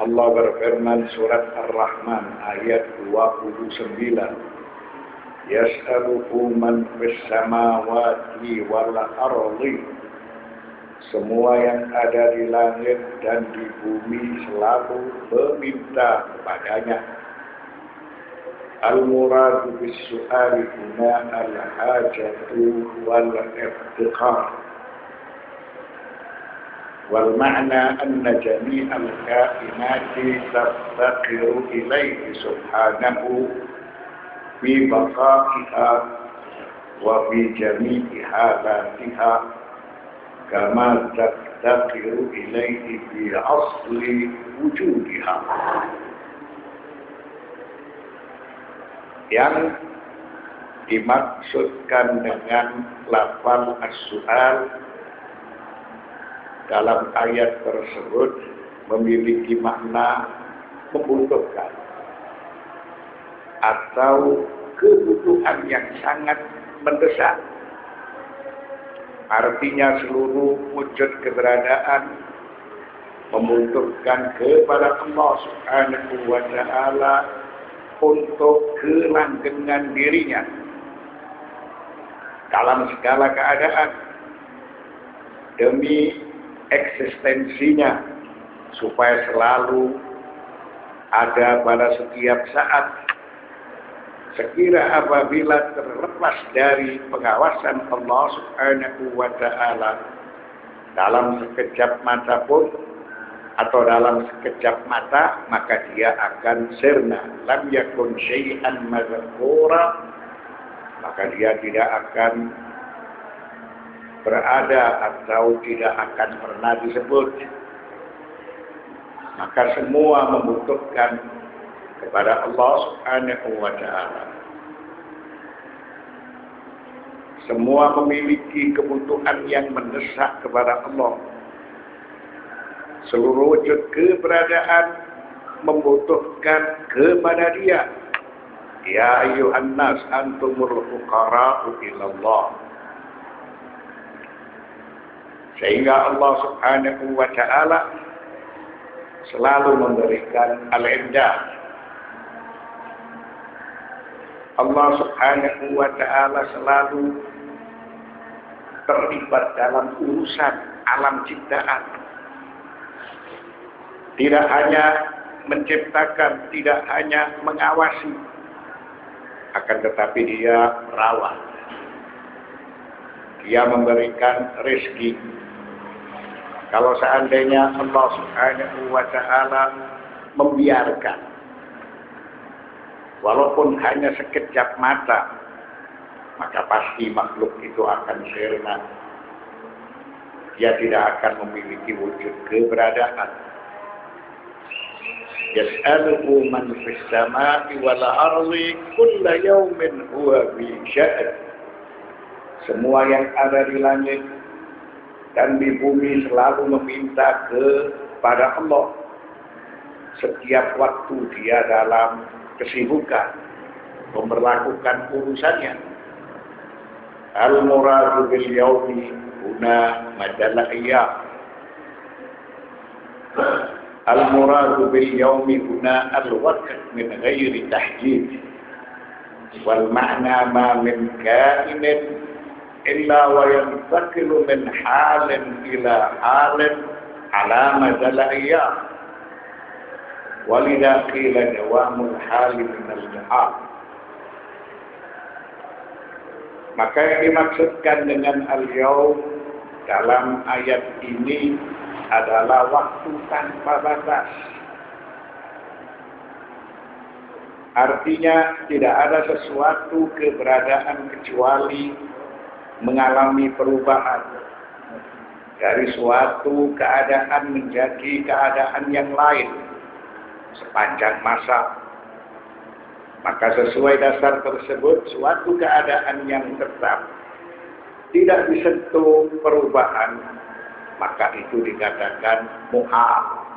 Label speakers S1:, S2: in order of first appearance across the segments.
S1: Allah berfirman surat Ar-Rahman ayat 29. Yas'aluhu man fis samawati wal ardi. Semua yang ada di langit dan di bumi selalu meminta kepadanya. Al-muradu bis-su'ali huna al-hajatu wal-iftiqar. Wal ma'na anna jami'al kainati taftaqiru ilaihi subhanahu fi baqa'iha wa fi jami'i halatiha kama taftaqiru ilaihi fi asli wujudiha. Yang dimaksudkan dengan lafal as-su'al dalam ayat tersebut memiliki makna membutuhkan atau kebutuhan yang sangat mendesak. Artinya seluruh wujud keberadaan membutuhkan kepada Allah Subhanahu wa ta'ala untuk kelanggengan dirinya dalam segala keadaan demi eksistensinya supaya selalu ada pada setiap saat. Sekira apabila terlepas dari pengawasan Allah Subhanahu wa ta'ala dalam sekejap mata pun atau dalam sekejap mata, maka dia akan sirna. Lam yakun syai'an mazkura, maka dia tidak akan berada atau tidak akan pernah disebut. Maka semua membutuhkan kepada Allah Subhanahu wa ta'ala. Semua memiliki kebutuhan yang mendesak kepada Allah. Seluruh wujud keberadaan membutuhkan kepada Dia. Ya ayyuhan nas antumul fuqara'u ilallah. Sehingga Allah Subhanahu wa ta'ala selalu memberikan al-imdad. Allah Subhanahu wa ta'ala selalu terlibat dalam urusan alam ciptaan. Tidak hanya menciptakan, tidak hanya mengawasi, akan tetapi Dia merawat. Dia memberikan rezeki. Kalau seandainya Allah Subhanahu wa ta'ala membiarkan, walaupun hanya sekejap mata, maka pasti makhluk itu akan sirna. Dia tidak akan memiliki wujud keberadaan. Yas'aluhu man fis samai wal ardi kulla yawmin huwa fi sya'n. Semua yang ada di langit dan di bumi selalu meminta kepada Allah. Setiap waktu Dia dalam kesibukan memperlakukan urusannya. Al-muradu bil yaumi huna madal ayyam. Al-muradu bil yaumi huna al-waqt min ghairi tahdid. Wal ma'na ma min kainin illa wa yantaqilu min halin ila halin ala madal ayyam. Walidha qila dawamul hali min al-hal. Maka yang dimaksudkan dengan al-yaum dalam ayat ini adalah waktu tanpa batas. Artinya tidak ada sesuatu keberadaan kecuali mengalami perubahan dari suatu keadaan menjadi keadaan yang lain sepanjang masa. Maka sesuai dasar tersebut, suatu keadaan yang tetap tidak disentuh perubahan, maka itu dikatakan muhal.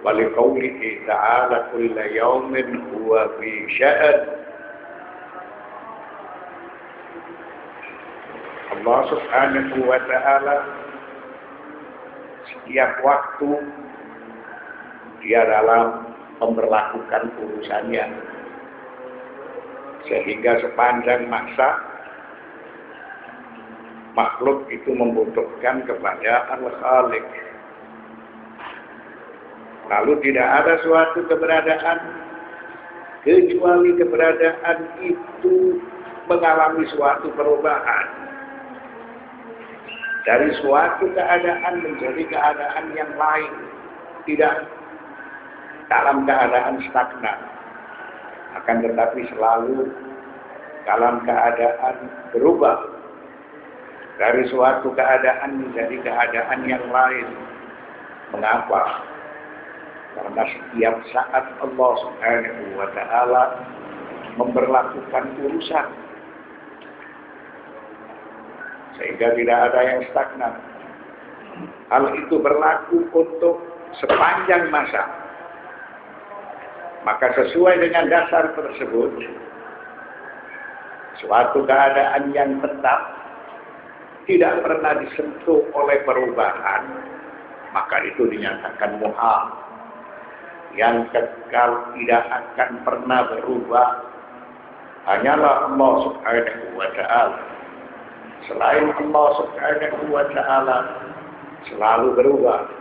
S1: Waliqaulihi ta'ala kulla yawmin huwa fi sya'an. Allah Subhanahu wa ta'ala setiap waktu dia dalam memperlakukan urusannya. Sehingga sepanjang masa makhluk itu membutuhkan kepada Al-Khaliq. Lalu tidak ada suatu keberadaan kecuali keberadaan itu mengalami suatu perubahan dari suatu keadaan menjadi keadaan yang lain, tidak dalam keadaan stagnan, akan tetapi selalu dalam keadaan berubah dari suatu keadaan menjadi keadaan yang lain. Mengapa? Karena setiap saat Allah Subhanahu wa Ta'ala memberlakukan urusan, sehingga tidak ada yang stagnan. Hal itu berlaku untuk sepanjang masa. Maka sesuai dengan dasar tersebut, suatu keadaan yang tetap tidak pernah disentuh oleh perubahan, maka itu dinyatakan muhal. Yang kekal tidak akan pernah berubah hanyalah Allah Subhanahu wa Ta'ala. Selain Allah Subhanahu wa Ta'ala selalu berubah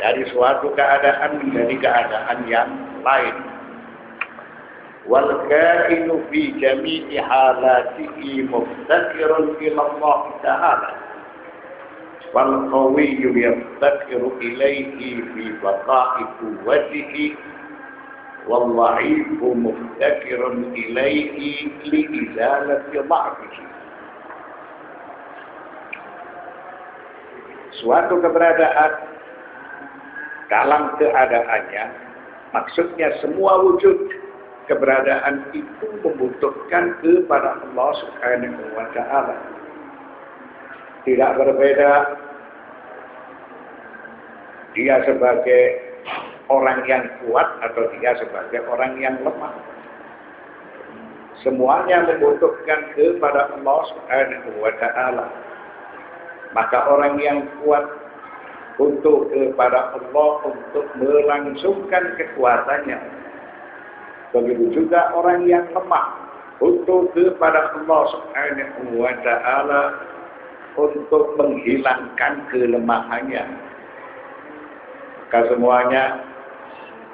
S1: dari suatu keadaan menjadi keadaan yang lain. Wal kainu fi jami'i halatihi muftakirun ila Allah Ta'ala. Wal qawiyyu yaftakiru ilaihi fi baqa'i quwwatihi. Wal dha'ifu muftakirun ilaihi li izalati dha'fihi. Suatu keberadaan dalam keadaannya, maksudnya semua wujud keberadaan itu membutuhkan kepada Allah Subhanahu wa Ta'ala. Tidak berbeda dia sebagai orang yang kuat atau dia sebagai orang yang lemah. Semuanya membutuhkan kepada Allah Subhanahu wa Ta'ala. Maka orang yang kuat untuk kepada Allah untuk melangsungkan kekuatannya. Begitu juga orang yang lemah untuk kepada Allah Subhanahu wa Ta'ala untuk menghilangkan kelemahannya. Maka semuanya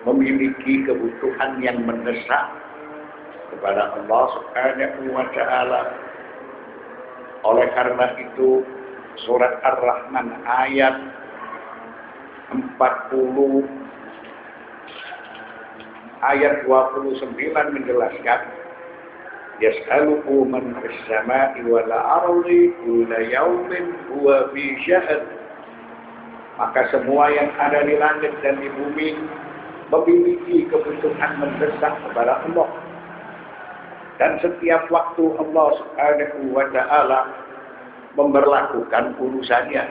S1: memiliki kebutuhan yang mendesak kepada Allah Subhanahu wa Ta'ala. Oleh karena itu surat Ar-Rahman ayat 40 ayat 29 menjelaskan yas'aluhu man fis sama'i wal ardi kulla yawmin huwa fi sya'n. Maka semua yang ada di langit dan di bumi memiliki kebutuhan mendesak kepada Allah. Dan setiap waktu Allah Subhanahu wa Ta'ala memberlakukan urusannya.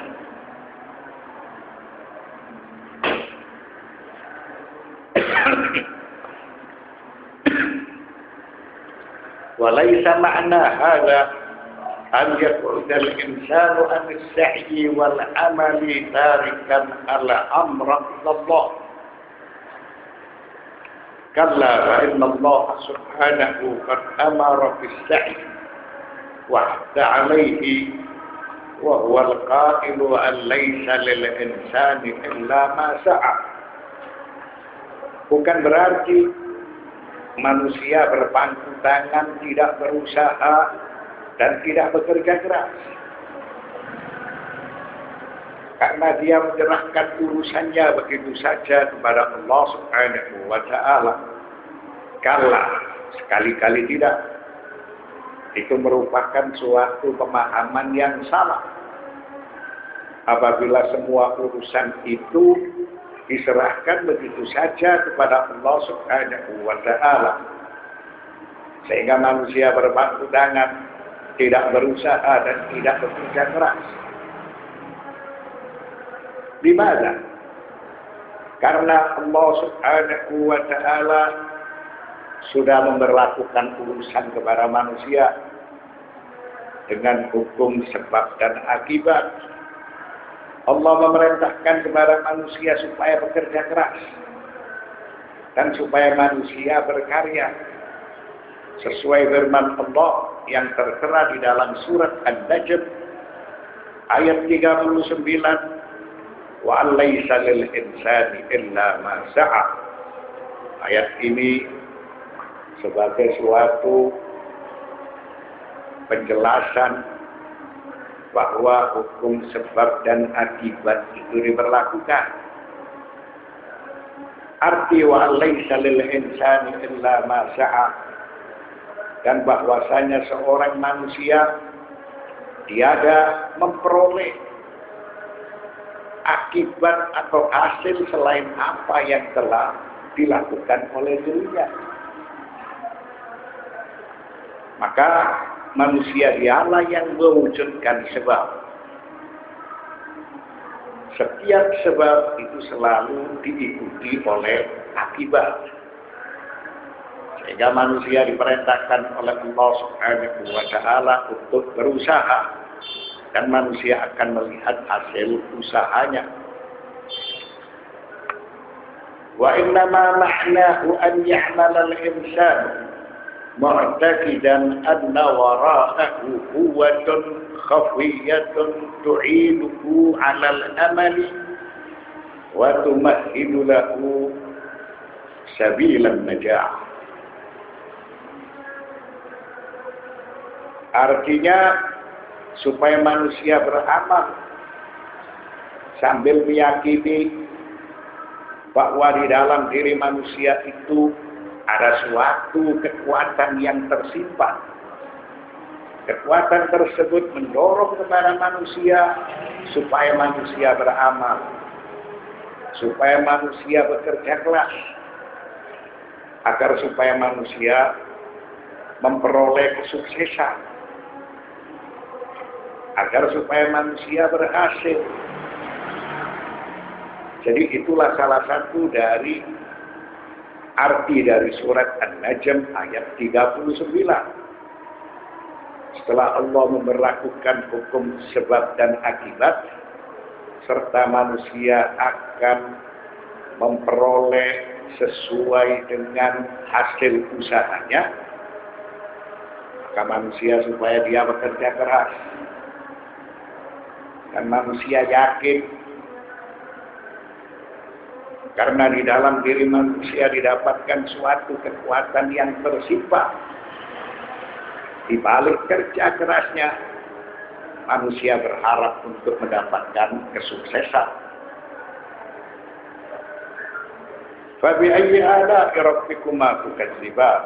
S1: Walaysa ma'na hadha an yaq'uda al-insanu an as-sa'yi wal amali tarikan ala amra Allah. Kalla fa inna Allah subhanahu qad amara bis-sa'yi wa hatta 'alayhi wa huwa al-qa'ilu an laysa lil insani illa ma sa'a. Bukan berarti manusia berpangku tangan, tidak berusaha dan tidak bekerja keras. Karena dia menyerahkan urusannya begitu saja kepada Allah Subhanahu wa Ta'ala. Kala sekali-kali tidak. Itu merupakan suatu pemahaman yang salah. Apabila semua urusan itu diserahkan begitu saja kepada Allah Subhanahu wa Ta'ala, sehingga manusia berpangku tangan, tidak berusaha dan tidak bekerja keras. Di mana? Karena Allah Subhanahu wa Ta'ala sudah memberlakukan urusan kepada manusia dengan hukum sebab dan akibat. Allah memerintahkan kepada manusia supaya bekerja keras dan supaya manusia berkarya sesuai firman Allah yang tertera di dalam surat An-Najm ayat 39, wa laisa lil insani illa ma sa'a. Ayat ini sebagai suatu penjelasan bahwa hukum sebab dan akibat itu diberlakukan. Arti wa laisa lil insani illa ma sa'a, dan bahwasanya seorang manusia tiada memperoleh akibat atau hasil selain apa yang telah dilakukan oleh dirinya. Maka manusia dialah yang mewujudkan sebab. Setiap sebab itu selalu diikuti oleh akibat. Sehingga manusia diperintahkan oleh Allah Subhanahu wa Ta'ala untuk berusaha, dan manusia akan melihat hasil usahanya. Wa innama ma'nahu an ya'mala al-insan mu'taqidan anna wara'ahu quwwatun khafiyyatun tu'iduhu 'ala al-amali wa tumahhidu lahu sabilan najah. Artinya supaya manusia beramal sambil meyakini bahwa di dalam diri manusia itu ada suatu kekuatan yang tersimpan. Kekuatan tersebut mendorong kepada manusia supaya manusia beramal, supaya manusia bekerja keras, agar supaya manusia memperoleh kesuksesan, agar supaya manusia berhasil. Jadi itulah salah satu dari arti dari surat An-Najm ayat 39. Setelah Allah memberlakukan hukum sebab dan akibat, serta manusia akan memperoleh sesuai dengan hasil usahanya, maka manusia supaya dia bekerja keras. Dan manusia yakin karena di dalam diri manusia didapatkan suatu kekuatan yang tersimpan. Di balik kerja kerasnya, manusia berharap untuk mendapatkan kesuksesan. Fabi ayyi ala'i rabbikuma tukadziban?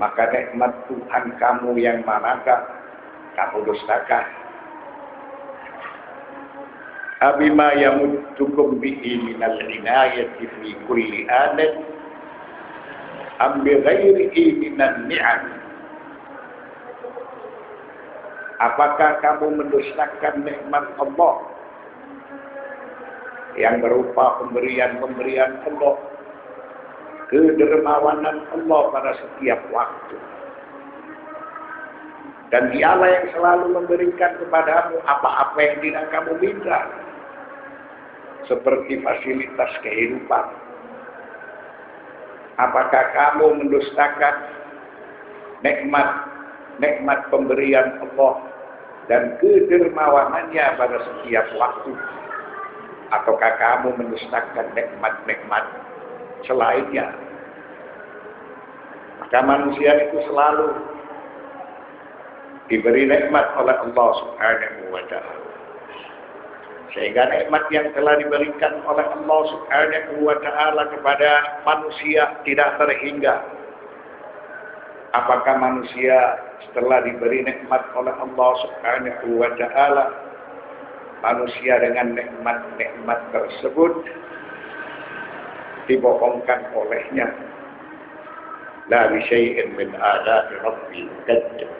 S1: Maka nikmat Tuhan kamu yang manakah kamu dustakan? Abima yamuddukum bihi minal inayati fi kulli anin am bi ghairihi minan ni'am. Apakah kamu mendustakan nikmat Allah yang berupa pemberian-pemberian Allah, kedermawanan Allah pada setiap waktu, dan dialah yang selalu memberikan kepadamu apa-apa yang tidak kamu minta, seperti fasilitas kehidupan. Apakah kamu mendustakan nikmat pemberian Allah dan kedermawanannya pada setiap waktu? Ataukah kamu mendustakan nikmat-nikmat selainnya? Maka manusia itu selalu diberi nikmat oleh Allah Subhanahu wa Ta'ala. Sehingga nikmat yang telah diberikan oleh Allah Subhanahu wa Ta'ala kepada manusia tidak terhingga. Apakah manusia setelah diberi nikmat oleh Allah Subhanahu wa Ta'ala, manusia dengan nikmat-nikmat tersebut dibohongkan olehnya? La bi syai'in min ala'i rabbi kadzdzab.